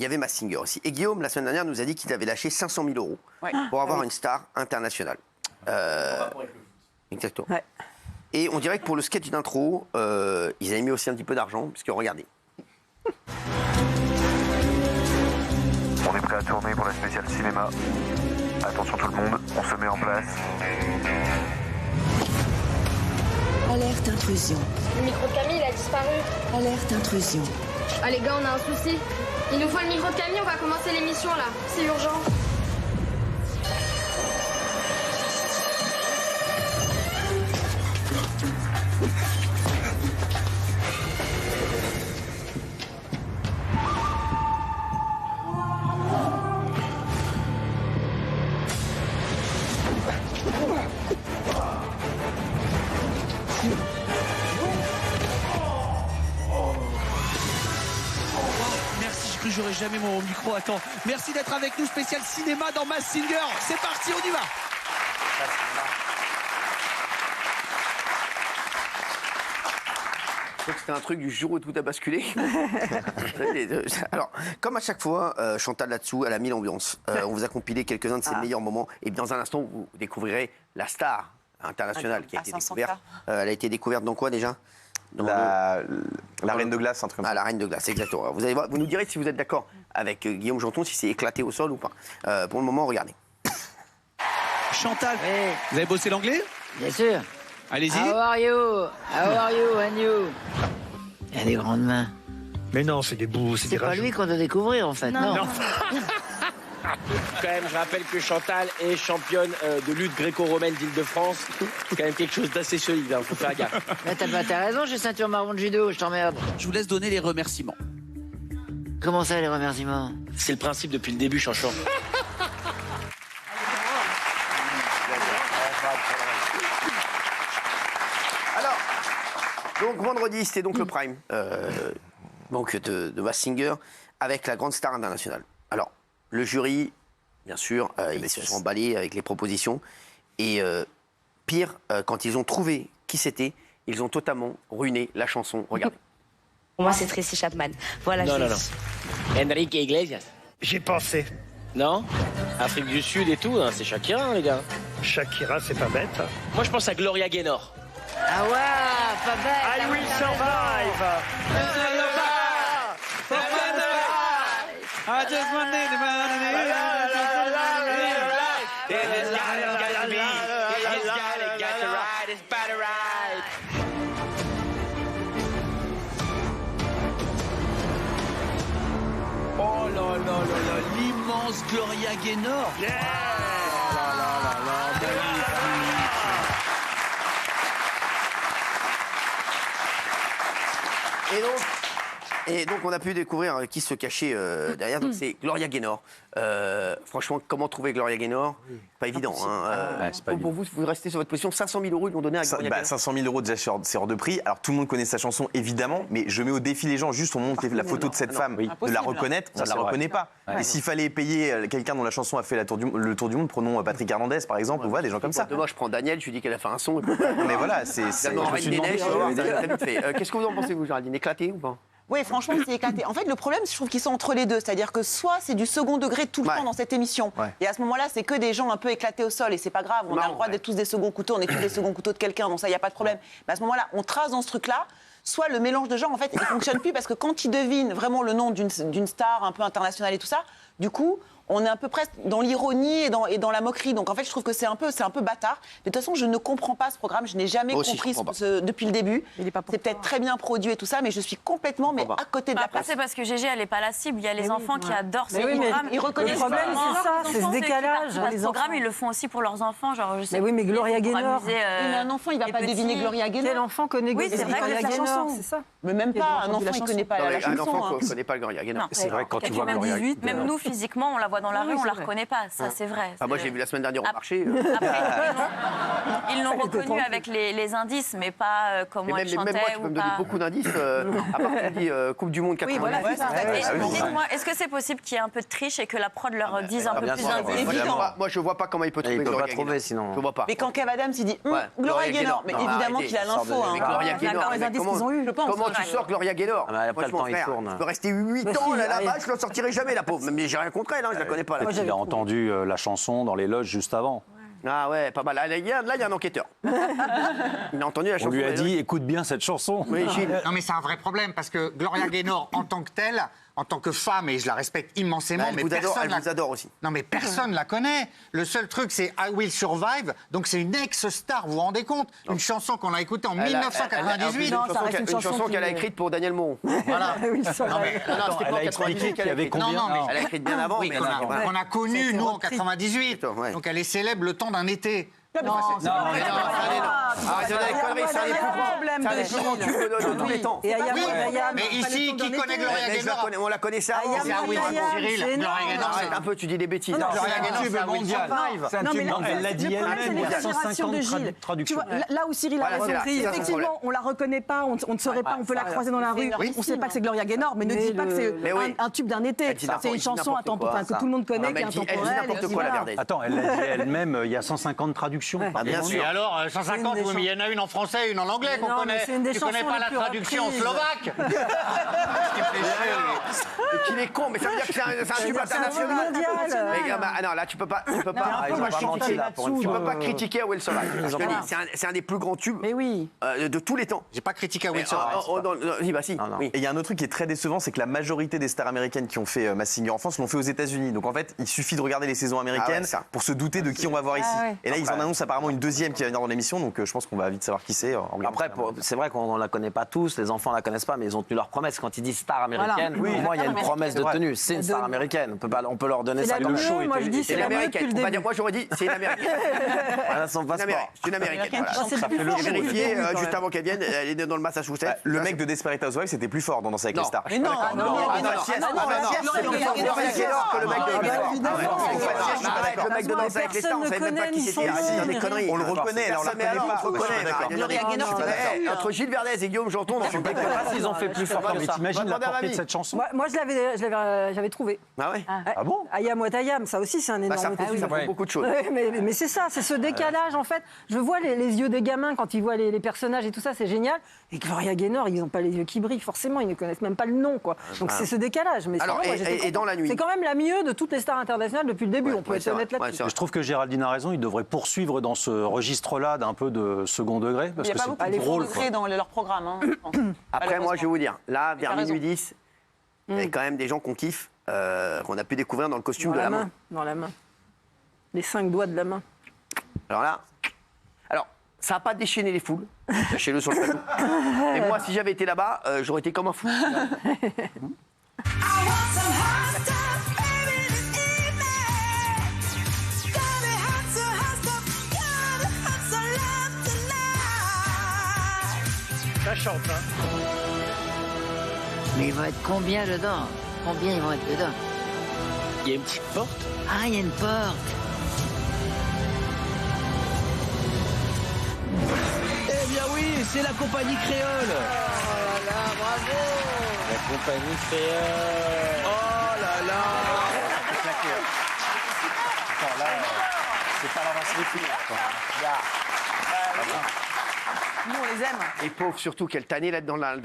il y avait Mask Singer aussi. Et Guillaume, la semaine dernière, nous a dit qu'il avait lâché 500 000 € pour avoir une star internationale. Exactement. Ouais. Et on dirait que pour le sketch d'intro, ils avaient mis aussi un petit peu d'argent, puisque regardez. On est prêt à tourner pour la spéciale cinéma. Attention tout le monde, on se met en place. Alerte intrusion. Le micro de Camille, il a disparu. Alerte intrusion. Ah les gars, on a un souci. Il nous faut le micro de Camille, on va commencer l'émission là. C'est urgent. J'aurais jamais mon micro. Attends, merci d'être avec nous, spécial cinéma dans Mask Singer. C'est parti, on y va. Je crois que c'était un truc du jour où tout a basculé. Alors, comme à chaque fois, Chantal là-dessous, elle a mis l'ambiance. On vous a compilé quelques-uns de ses meilleurs moments. Et dans un instant, vous découvrirez la star internationale qui a été découverte. Elle a été découverte dans quoi déjà? La Reine de Glace, un truc comme ça. La Reine de Glace, exactement. Vous allez voir, vous nous direz si vous êtes d'accord avec Guillaume Janton, si c'est éclaté au sol ou pas. Pour le moment, regardez. Chantal, vous avez bossé l'anglais? Bien sûr. Allez-y. How are you? How are you and you? Il y a des grandes mains. Mais non, c'est des bouts, c'est pas lui qu'on doit découvrir, en fait. Non. Quand même, je rappelle que Chantal est championne de lutte gréco-romaine d'Île-de-France. C'est quand même quelque chose d'assez solide, hein, faut faire gaffe. Mais t'as raison, j'ai ceinture marron de judo, je t'emmerde. Je vous laisse donner les remerciements. Comment ça, les remerciements? C'est le principe depuis le début, Chanchon. Alors, donc vendredi, c'était donc le prime donc de Mask Singer avec la grande star internationale. Alors, le jury, bien sûr, ils se sont emballés avec les propositions. Et pire, quand ils ont trouvé qui c'était, ils ont totalement ruiné la chanson. Regardez. Pour moi, c'est Tracy Chapman. Voilà, non. Enrique Iglesias. J'ai pensé. Non? Afrique du Sud et tout, hein, c'est Shakira, hein, les gars. Shakira, c'est pas bête. Moi, je pense à Gloria Gaynor. Ah ouais, pas bête. I will survive. I just want Oh là là là là, l'immense Gloria Gaynor. Yeah. Oh là là là là, magnifique. Et donc, on a pu découvrir qui se cachait derrière. Donc, c'est Gloria Gaynor. Franchement, comment trouver Gloria Gaynor? Pas évident. Pour vous, vous restez sur votre position. 500 000 € ils l'ont donné à Gloria Gaynor. 500 000 € déjà, c'est hors de prix. Alors, tout le monde connaît sa chanson, évidemment, mais je mets au défi les gens. Juste, on montre la photo de cette femme, de la reconnaître. On ne la reconnaît pas. Et s'il fallait payer quelqu'un dont la chanson a fait le tour du monde, prenons Patrick Hernandez, par exemple, ou voilà, des gens comme ça. Demain, je prends Daniel, je lui dis qu'elle a fait un son. Mais voilà, c'est. Qu'est-ce que vous en pensez, vous, Géraldine? Éclaté ou pas? Oui, franchement, c'est éclaté. En fait, le problème, je trouve qu'ils sont entre les deux. C'est-à-dire que soit c'est du second degré tout le temps dans cette émission. Et à ce moment-là, c'est que des gens un peu éclatés au sol. Et c'est pas grave. On a le droit d'être tous des seconds couteaux. On est tous des seconds couteaux de quelqu'un. Donc ça, il n'y a pas de problème. Mais à ce moment-là, on trace dans ce truc-là. Soit le mélange de genres, en fait, il ne fonctionne plus parce que quand ils devinent vraiment le nom d'une star un peu internationale et tout ça, du coup, on est un peu presque dans l'ironie et dans la moquerie. Donc en fait, je trouve que c'est un peu bâtard. Mais de toute façon, je ne comprends pas ce programme. Je n'ai jamais compris depuis le début. C'est peut-être très bien produit et tout ça, mais je suis complètement à côté de la place. Après, c'est parce que Gégé, elle n'est pas la cible. Il y a les enfants qui adorent ce programme. Ils reconnaissent le problème, c'est ça, c'est ce décalage. Les programmes, ils le font aussi pour leurs enfants. Genre, je sais, mais oui, mais Gloria Gaynor. Mais un enfant, il ne va pas deviner Gloria Gaynor. Quel enfant connaît Gloria Gaynor? C'est ça. Mais même pas, un enfant, il ne connaît pas la chanson. Un enfant ne connaît pas Gloria Gaynor. C'est vrai, quand tu vois Gloria Gaynor. Même nous, physiquement, on la voit voit dans la rue, on la reconnaît pas. Ça, c'est vrai. Moi, j'ai vu la semaine dernière au marché. Après, ils l'ont reconnu avec les indices, mais pas comment elle chantait. Même moi, tu peux me donner beaucoup d'indices. À part que tu dis Coupe du Monde 98. Dites-moi, est-ce que c'est possible qu'il y ait un peu de triche et que la prod leur dise un peu plus d'indices? Moi, je vois pas comment il peut trouver Gloria Gaynor. Sinon. Je vois pas. Mais quand Kev Adams, il dit Gloria Gaynor, mais évidemment qu'il a l'info. Gloria Gaynor, les indices qu'ils ont eu, je pense. comment tu sors Gloria Gaynor? Après, le temps, il tourne. Je peux rester 8 ans là-bas, je ne sortirai jamais, la pauvre. Mais j'ai rien contre elle, je la connais pas. Il a entendu la chanson dans les loges juste avant. Ah ouais, pas mal. Là, il y a un enquêteur. Il a entendu la chanson. On lui a dit, écoute bien cette chanson. Oui, Gilles. Non, mais c'est un vrai problème, parce que Gloria Gaynor, en tant que telle, en tant que femme, et je la respecte immensément, mais personne elle vous adore aussi. Non, mais personne la connaît. Le seul truc, c'est I Will Survive. Donc, c'est une ex-star, vous vous rendez compte? Une chanson qu'on a écoute en 1998. Une chanson qu'elle a écrite pour Daniel Moreau. Voilà. Elle a expliqué qu'elle avait combien. Non, mais elle a écrit bien avant. Oui, qu'on a connu, nous, en 98. Donc, elle est célèbre le temps d'un été. Non, arrêtez avec conneries, c'est un des plus grands tubes de tous les temps. Mais ici, qui connaît Gloria Gaynor? On la connaissait avant. C'est un Cyril. Gloria Gaynor, arrête un peu, tu dis des bêtises. Gloria Gaynor, c'est un mondial. Elle l'a dit elle-même, il y a 150 traductions. Là où Cyril a raison, effectivement, on la reconnaît pas, on ne saurait pas, on peut la croiser dans la rue, on ne sait pas que c'est Gloria Gaynor, mais ne dis pas que c'est un tube d'un été. C'est une chanson que tout le monde connaît, qui est intemporelle. Elle dit n'importe quoi, la Verdez. Attends, elle l'a dit elle-même, il y a 150 traductions. Bien sûr. Et alors, 150, oui, mais il y en a une en français, une en anglais qu'on connaît. Tu connais pas la traduction en slovaque? Qu'il est con, mais ça veut dire que c'est un tube international. Non, là, tu peux pas critiquer Will Survive. C'est un des plus grands tubes de tous les temps. J'ai pas critiqué Will Survive. Bah si. Et il y a un autre truc qui est très décevant, c'est que la majorité des stars américaines qui ont fait Masked Singer en France l'ont fait aux États-Unis. Donc en fait, il suffit de regarder les saisons américaines pour se douter de qui on va voir ici. Et là, ils en annoncent apparemment une deuxième qui va venir dans l'émission, donc je pense qu'on va vite savoir qui c'est. Après, c'est vrai qu'on la connaît pas tous, les enfants la connaissent pas, mais ils ont tenu leur promesse. Quand ils disent star américaine, pour moi, il y a une promesse de tenue. C'est une star américaine. On peut leur donner ça comme show. Moi, je dis c'est l'américaine. Moi, j'aurais dit c'est une américaine. Voilà son passeport. C'est une américaine. J'ai vérifié juste avant qu'elle vienne. Elle est née dans le Massachusetts. Le mec de Desperate Housewives, c'était plus fort dans Danser avec les stars. Mais non, le mec de Danser avec les stars, on savait même pas qui c'était. Arrêtez des conneries. On le reconnaît, alors on la connaît pas. Gloria Gaynor, entre Gilles Verdez et Guillaume Janton, on ne sait pas s'ils ont fait plus fort. Mais t'imagines la portée de cette chanson? Moi, j'avais trouvé. Ah ouais? Ah bon? Ayam Watayam, ça aussi, c'est un énorme. Ça prouve beaucoup de choses. Mais c'est ça, c'est ce décalage, en fait. Je vois les yeux des gamins quand ils voient les personnages et tout ça, c'est génial. Et Gloria Gaynor, ils n'ont pas les yeux qui brillent, forcément, ils ne connaissent même pas le nom, quoi. Donc c'est ce décalage. Mais alors, et dans la nuit? C'est quand même la mieux de toutes les stars internationales depuis le début, on peut être honnête là-dessus. Je trouve que Géraldine a raison, il devrait poursuivre dans ce registre-là d'un peu de second degré. Parce il n'y a que pas beaucoup de second degré dans leur programme. Après, moi, je vais vous dire, là, vers minuit 10, il y a quand même des gens qu'on kiffe, qu'on a pu découvrir dans le costume de la main. Dans la main. Les 5 doigts de la main. Alors là, ça n'a pas déchaîné les foules, sachez-le sur le plateau. Et moi, si j'avais été là-bas, j'aurais été comme un fou. Ça chante, hein. Mais ils vont être combien dedans? Combien ils vont être dedans? Il y a une petite porte. Ah, il y a une porte. Eh bien oui, c'est la compagnie créole. Oh là là, bravo. La compagnie créole. Oh là là. Attends, là, c'est pas la race des filles. Nous, on les aime. Et pauvres, surtout, quelle tannée d'être dans la main.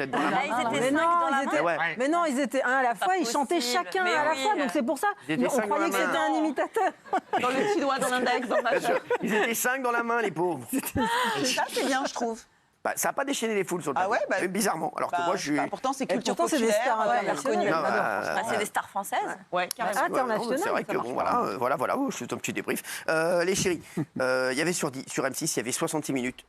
Mais non, ils étaient un à la fois, ils chantaient chacun à la fois, donc c'est pour ça. On croyait que c'était un imitateur. Dans le petit doigt, dans l'index, dans ma chaîne. Ils étaient 5 dans la main, les pauvres. Ça, c'est bien, je trouve. Ça n'a pas déchaîné les foules sur le plateau. Bizarrement. Alors que moi, je suis. Pourtant, c'est culture populaire. C'est des stars internationales. C'est des stars françaises. Ouais, carrément. Internationales. C'est vrai que bon, voilà, je fais un petit débrief. Les chéris, il y avait sur M6, il y avait 66 minutes